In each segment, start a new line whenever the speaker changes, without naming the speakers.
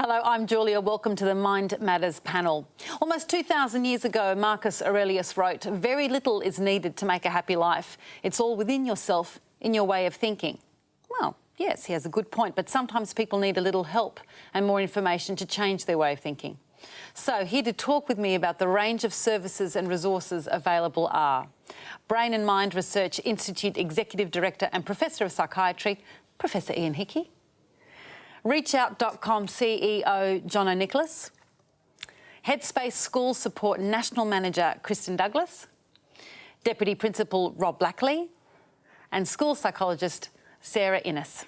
Hello, I'm Julia. Welcome to the MindMatters Panel. Almost 2,000 years ago, Marcus Aurelius wrote, "Very little is needed to make a happy life. It's all within yourself, in your way of thinking." Well, yes, he has a good point, but sometimes people need a little help and more information to change their way of thinking. So here to talk with me about the range of services and resources available are Brain and Mind Research Institute Executive Director and Professor of Psychiatry, Professor Ian Hickey. ReachOut.com CEO Jono Nicholas, Headspace School Support National Manager Kristen Douglas, Deputy Principal Rob Blackley, and school psychologist Sarah Innes.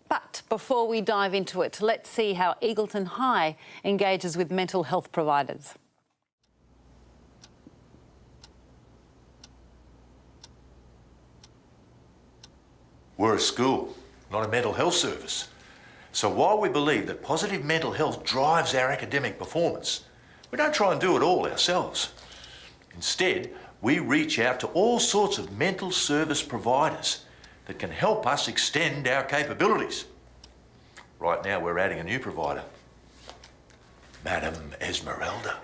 But before we dive into it, let's see how Eagleton High engages with mental health providers.
We're a school, not a mental health service. So while we believe that positive mental health drives our academic performance, we don't try and do it all ourselves. Instead, we reach out to all sorts of mental service providers that can help us extend our capabilities. Right now, we're adding a new provider, Madam Esmeralda.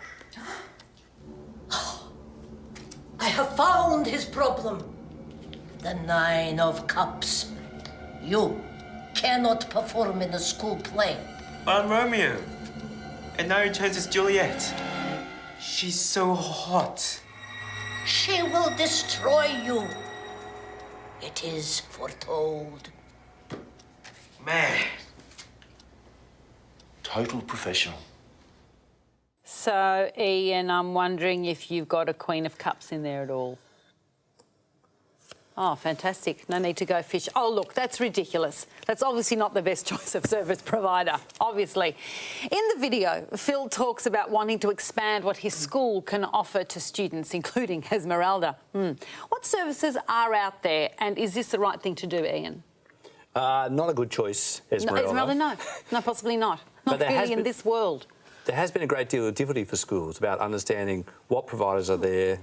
I have found his problem. The Nine of Cups. You cannot perform in the school play.
I'm Romeo, and now he chooses Juliet. She's so hot.
She will destroy you. It is foretold.
Man.
Total professional.
So, Ian, I'm wondering if you've got a Queen of Cups in there at all. Oh, fantastic. No need to go fish. Oh, look, that's ridiculous. That's obviously not the best choice of service provider, obviously. In the video, Phil talks about wanting to expand what his school can offer to students, including Esmeralda. What services are out there, and is this the right thing to do, Ian?
Not a good choice, Esmeralda.
No, Esmeralda, no. No, possibly not. Not really in this world.
There has been a great deal of difficulty for schools about understanding what providers are there,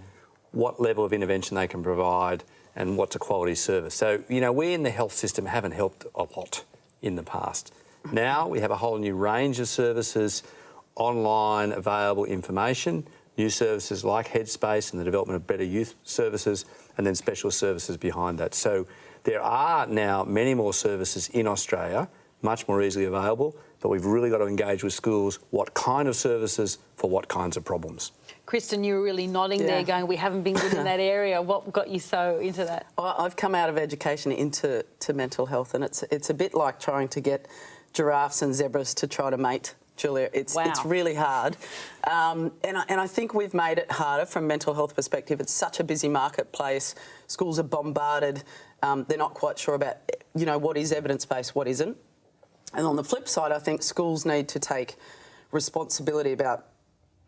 what level of intervention they can provide, and what's a quality service. So, you know, we in the health system haven't helped a lot in the past. Now we have a whole new range of services, online available information, new services like Headspace and the development of better youth services, and then special services behind that. So there are now many more services in Australia, much more easily available, but we've really got to engage with schools what kind of services for what kinds of problems.
Kristen, you were really nodding there going, we haven't been good in that area. What got you so into that?
I've come out of education into mental health, and it's a bit like trying to get giraffes and zebras to try to mate, Julia. It's really hard. And I think we've made it harder from a mental health perspective. It's such a busy marketplace. Schools are bombarded. They're not quite sure about, you know, what is evidence-based, what isn't. And on the flip side, I think schools need to take responsibility about,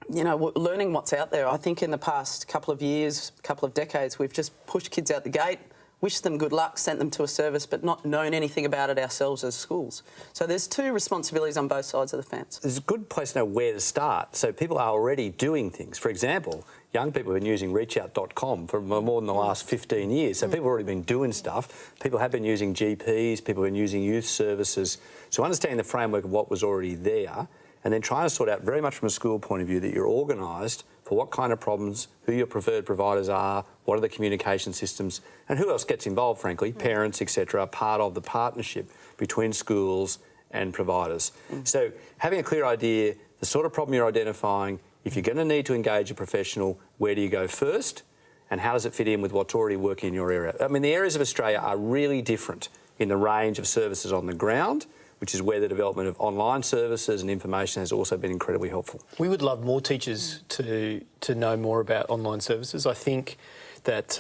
you know, learning what's out there. I think in the past couple of years, couple of decades, we've just pushed kids out the gate, wished them good luck, sent them to a service, but not known anything about it ourselves as schools. So there's two responsibilities on both sides of the fence.
It's a good place to know where to start. So people are already doing things. For example, young people have been using ReachOut.com for more than the last 15 years. So people have already been doing stuff. People have been using GPs, people have been using youth services. So understanding the framework of what was already there, and then trying to sort out very much from a school point of view that you're organised for what kind of problems, who your preferred providers are, what are the communication systems, and who else gets involved, frankly, parents, etc., part of the partnership between schools and providers. So having a clear idea, the sort of problem you're identifying, if you're going to need to engage a professional, where do you go first, and how does it fit in with what's already working in your area? I mean, the areas of Australia are really different in the range of services on the ground, which is where the development of online services and information has also been incredibly helpful.
We would love more teachers to know more about online services. I think that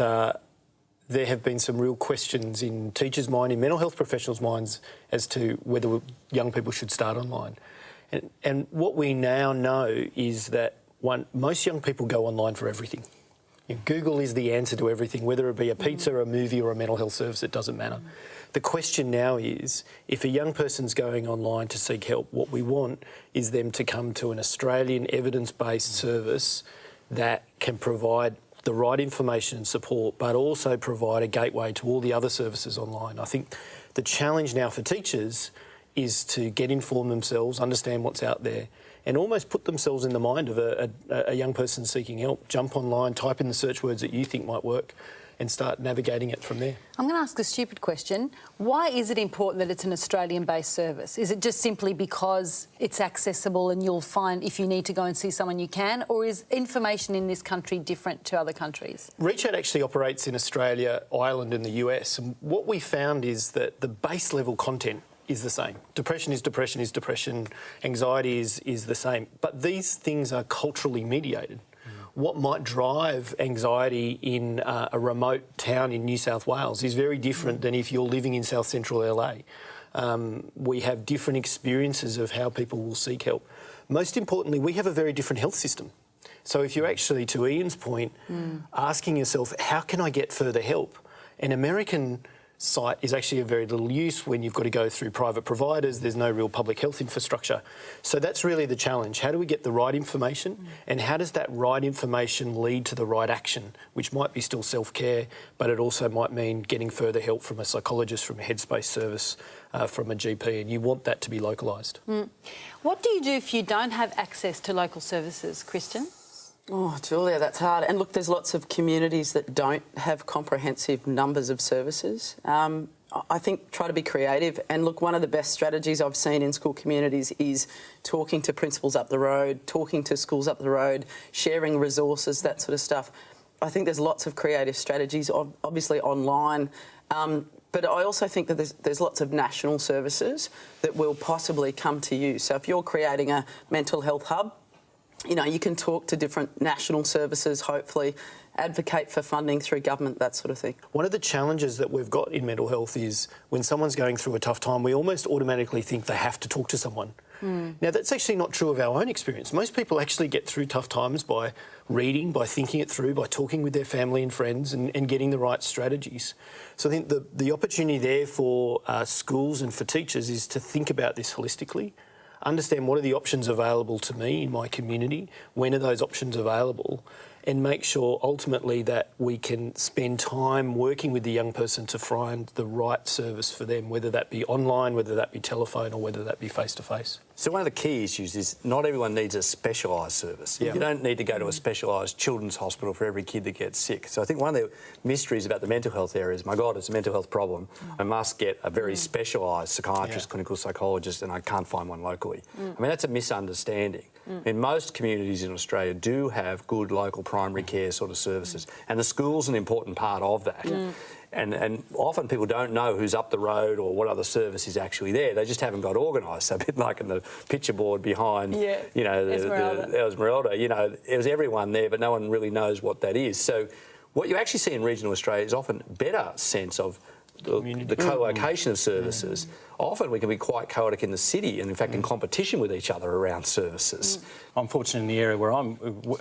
there have been some real questions in teachers' mind, in mental health professionals' minds, as to whether young people should start online. And what we now know is that most young people go online for everything. Google is the answer to everything, whether it be a pizza, a movie or a mental health service, it doesn't matter. The question now is, if a young person's going online to seek help, what we want is them to come to an Australian evidence-based service that can provide the right information and support, but also provide a gateway to all the other services online. I think the challenge now for teachers is to get informed themselves, understand what's out there, and almost put themselves in the mind of a young person seeking help. Jump online, type in the search words that you think might work, and start navigating it from there.
I'm going to ask a stupid question. Why is it important that it's an Australian-based service? Is it just simply because it's accessible and you'll find if you need to go and see someone you can, or is information in this country different to other countries?
Reach Out actually operates in Australia, Ireland and the US, and what we found is that the base level content is the same. Depression is depression is depression, anxiety is the same, but these things are culturally mediated. What might drive anxiety in a remote town in New South Wales is very different than if you're living in South Central LA. We have different experiences of how people will seek help. Most importantly, we have a very different health system. So if you're actually, to Ian's point, asking yourself, how can I get further help? An American site is actually of very little use when you've got to go through private providers. There's no real public health infrastructure. So that's really the challenge. How do we get the right information, and how does that right information lead to the right action, which might be still self-care, but it also might mean getting further help from a psychologist, from a headspace service, from a GP, and you want that to be localised.
What do you do if you don't have access to local services, Kristen?
Oh, Julia, that's hard. And look, there's lots of communities that don't have comprehensive numbers of services. I think try to be creative. And look, one of the best strategies I've seen in school communities is talking to principals up the road, talking to schools up the road, sharing resources, that sort of stuff. I think there's lots of creative strategies, obviously online. But I also think that there's lots of national services that will possibly come to you. So if you're creating a mental health hub, you know, you can talk to different national services, hopefully, advocate for funding through government, that sort of thing.
One of the challenges that we've got in mental health is when someone's going through a tough time, we almost automatically think they have to talk to someone. Now, that's actually not true of our own experience. Most people actually get through tough times by reading, by thinking it through, by talking with their family and friends and getting the right strategies. So I think the opportunity there for schools and for teachers is to think about this holistically. Understand what are the options available to me in my community, when are those options available, and make sure ultimately that we can spend time working with the young person to find the right service for them, whether that be online, whether that be telephone, or whether that be face-to-face.
So one of the key issues is not everyone needs a specialised service. You don't need to go to a specialised children's hospital for every kid that gets sick. So I think one of the mysteries about the mental health area is, my God, it's a mental health problem. I must get a very specialised psychiatrist, clinical psychologist, and I can't find one locally. I mean, that's a misunderstanding. I mean, most communities in Australia do have good local primary care sort of services, and the school's an important part of that. And often people don't know who's up the road or what other service is actually there. They just haven't got organised. So a bit like in the picture board behind, you know, the Esmeralda, you know, there was everyone there, but no one really knows what that is. So what you actually see in regional Australia is often better sense of the co-location of services. Often we can be quite chaotic in the city and, in fact, in competition with each other around services.
I'm fortunate in the area where I'm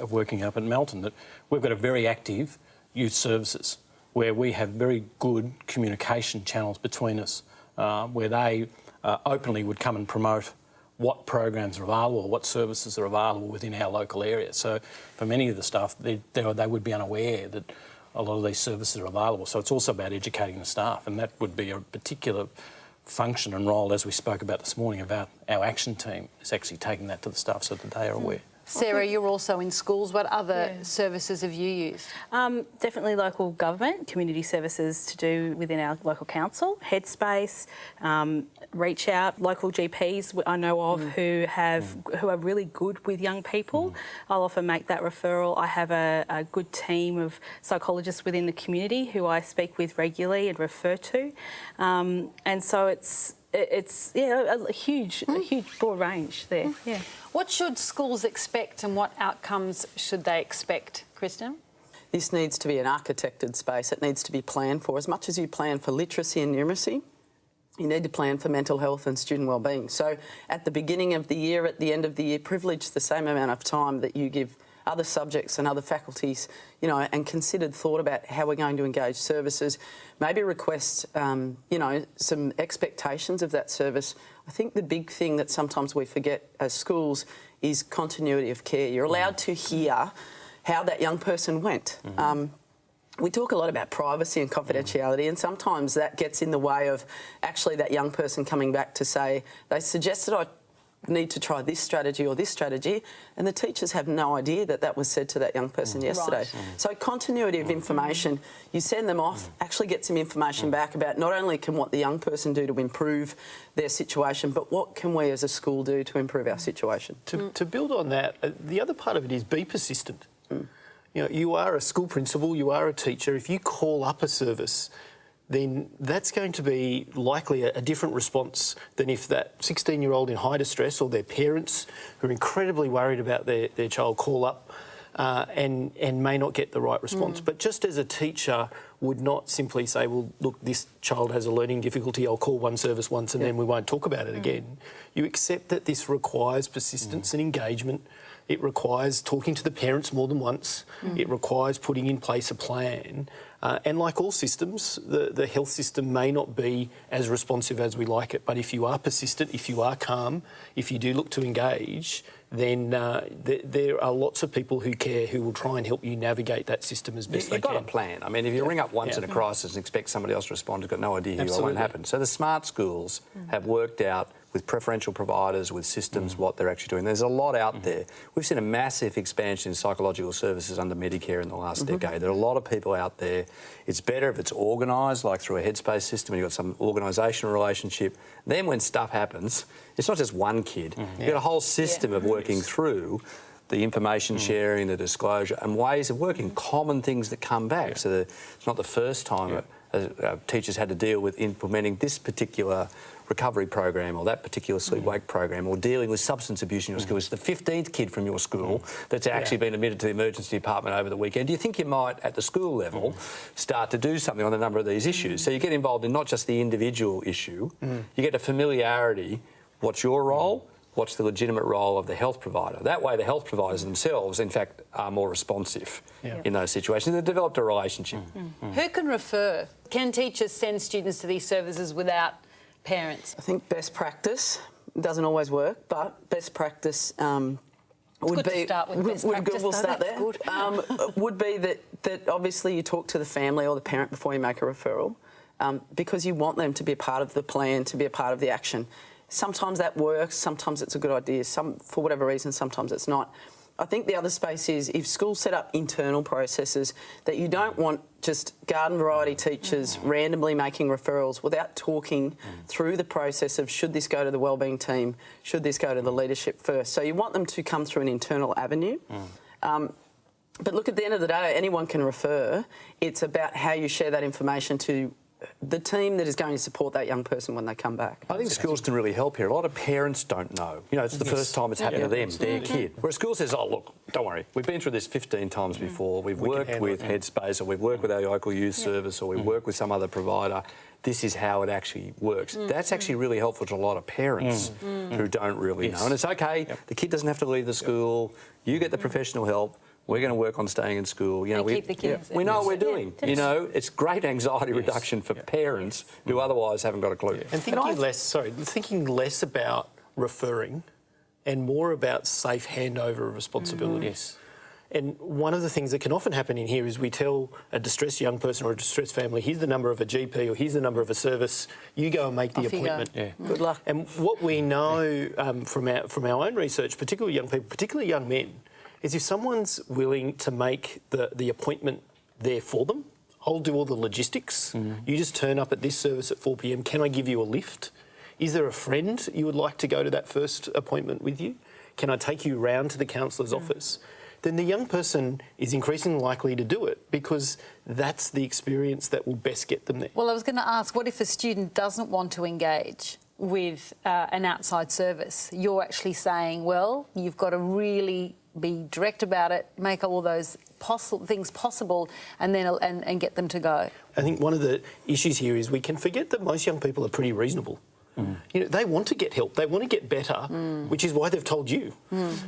working up in Melton that we've got a very active youth services where we have very good communication channels between us, where they openly would come and promote what programs are available, what services are available within our local area. So for many of the staff, they would be unaware that a lot of these services are available. So it's also about educating the staff, and that would be a particular function and role, as we spoke about this morning, about our action team, is actually taking that to the staff so that they are aware.
Sarah, you're also in schools. What other services have you used?
Definitely local government, community services to do within our local council, Headspace, Reach Out, local GPs I know of who are really good with young people. I'll often make that referral. I have a good team of psychologists within the community who I speak with regularly and refer to, and so it's a huge broad range there.
What should schools expect and what outcomes should they expect, Kristen?
This needs to be an architected space. It needs to be planned for. As much as you plan for literacy and numeracy, you need to plan for mental health and student wellbeing. So at the beginning of the year, at the end of the year, privilege the same amount of time that you give other subjects and other faculties, you know, and considered thought about how we're going to engage services, maybe request, you know, some expectations of that service. I think the big thing that sometimes we forget as schools is continuity of care. You're allowed to hear how that young person went. we talk a lot about privacy and confidentiality, and sometimes that gets in the way of actually that young person coming back to say, they suggested I need to try this strategy or this strategy, and the teachers have no idea that that was said to that young person yesterday. So continuity of information, you send them off, actually get some information back about not only can what the young person do to improve their situation, but what can we as a school do to improve our situation.
To build on that, the other part of it is be persistent. You know, you are a school principal, you are a teacher. If you call up a service, then that's going to be likely a different response than if that 16-year-old in high distress or their parents who are incredibly worried about their child call up and may not get the right response. But just as a teacher would not simply say, well, look, this child has a learning difficulty, I'll call one service once and then we won't talk about it again. You accept that this requires persistence and engagement. It requires talking to the parents more than once. It requires putting in place a plan. And like all systems, the health system may not be as responsive as we like it, but if you are persistent, if you are calm, if you do look to engage, then there are lots of people who care who will try and help you navigate that system as best they can.
You've got a plan. I mean, if you ring up once in a crisis and expect somebody else to respond, you've got no idea what won't happen. So the smart schools have worked out with preferential providers, with systems, what they're actually doing. There's a lot out there. We've seen a massive expansion in psychological services under Medicare in the last decade. There are a lot of people out there. It's better if it's organised, like through a headspace system, and you've got some organisational relationship. Then when stuff happens, it's not just one kid. You've got a whole system of working through the information sharing, the disclosure, and ways of working, common things that come back. So that it's not the first time teachers had to deal with implementing this particular recovery program or that particular sleep-wake program or dealing with substance abuse in your school. It's the 15th kid from your school that's actually been admitted to the emergency department over the weekend. Do you think you might, at the school level, start to do something on a number of these issues? So you get involved in not just the individual issue, you get a familiarity. What's your role? What's the legitimate role of the health provider? That way the health providers themselves, in fact, are more responsive in those situations. They've developed a relationship.
Who can refer? Can teachers send students to these services without parents?
I think best practice doesn't always work, but best practice would be would be that obviously you talk to the family or the parent before you make a referral, because you want them to be a part of the plan, to be a part of the action. Sometimes that works, sometimes it's a good idea, for whatever reason, sometimes it's not. I think the other space is if schools set up internal processes that you don't want just garden variety teachers randomly making referrals without talking through the process of should this go to the wellbeing team, should this go to the leadership first. So you want them to come through an internal avenue. But look, at the end of the day, anyone can refer. It's about how you share that information to the team that is going to support that young person when they come back.
I think schools can really help here. A lot of parents don't know. You know, it's the first time it's happened to them, their kid. Where a school says, oh, look, don't worry, we've been through this 15 times before. We've worked with Headspace, or we've worked with our local youth service, or we've worked with some other provider. This is how it actually works. That's actually really helpful to a lot of parents who don't really know. And it's okay, the kid doesn't have to leave the school. You get the professional help. We're going to work on staying in school. You know, we know what we're doing. You know, it's great anxiety reduction for parents who otherwise haven't got a clue.
And thinking less about referring and more about safe handover of responsibility. And one of the things that can often happen in here is we tell a distressed young person or a distressed family, here's the number of a GP or here's the number of a service, you go and make the appointment.
Good luck.
And what we know from our own research, particularly young people, particularly young men, is if someone's willing to make the appointment there for them, I'll do all the logistics. You just turn up at this service at 4 p.m. Can I give you a lift? Is there a friend you would like to go to that first appointment with you? Can I take you round to the counsellor's office? Then the young person is increasingly likely to do it because that's the experience that will best get them there.
Well, I was going to ask, what if a student doesn't want to engage with an outside service? You're actually saying, well, you've got to really be direct about it, make all those things possible, and then and get them to go.
I think one of the issues here is we can forget that most young people are pretty reasonable. You know, they want to get help, they want to get better, which is why they've told you.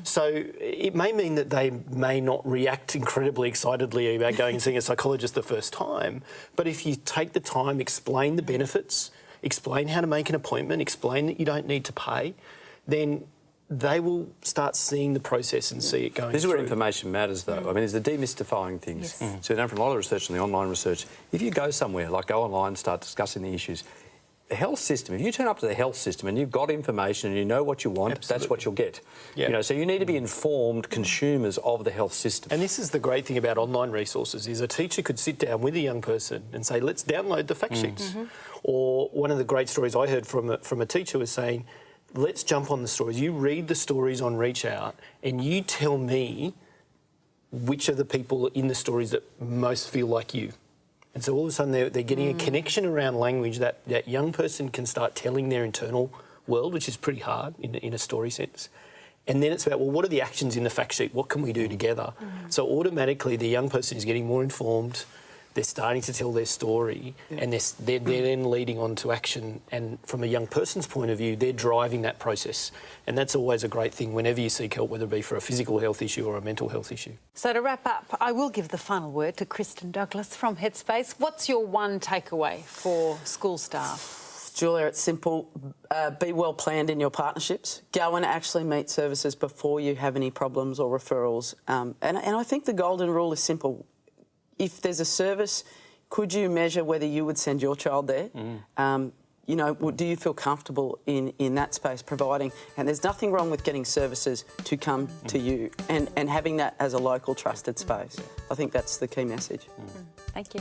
So it may mean that they may not react incredibly excitedly about going and seeing a psychologist the first time, but if you take the time, explain the benefits, explain how to make an appointment, explain that you don't need to pay, then they will start seeing the process and see it going
This is where
through.
information matters, though. I mean, there's the demystifying things.
Yes.
So we've done from a lot of research and the online research. If you go somewhere, like go online and start discussing the issues, the health system, if you turn up to the health system and you've got information and you know what you want, that's what you'll get.
Yeah.
You know, so you need to be informed consumers of the health system.
And this is the great thing about online resources, is a teacher could sit down with a young person and say, let's download the fact sheets. Or one of the great stories I heard from a teacher was saying, let's jump on the stories. You read the stories on Reach Out and you tell me which are the people in the stories that most feel like you. And so all of a sudden they're getting a connection around language that young person can start telling their internal world, which is pretty hard in a story sense. And then it's about, well, what are the actions in the fact sheet? What can we do together? So automatically the young person is getting more informed. They're starting to tell their story and they're then leading on to action. And from a young person's point of view, they're driving that process. And that's always a great thing whenever you seek help, whether it be for a physical health issue or a mental health issue.
So to wrap up, I will give the final word to Kristen Douglas from Headspace. What's your one takeaway for school staff?
Julia, it's simple. Be well planned in your partnerships. Go and actually meet services before you have any problems or referrals. And I think the golden rule is simple. If there's a service, could you measure whether you would send your child there? You know, do you feel comfortable in that space providing? And there's nothing wrong with getting services to come to you and having that as a local trusted space. I think that's the key message.
Thank you.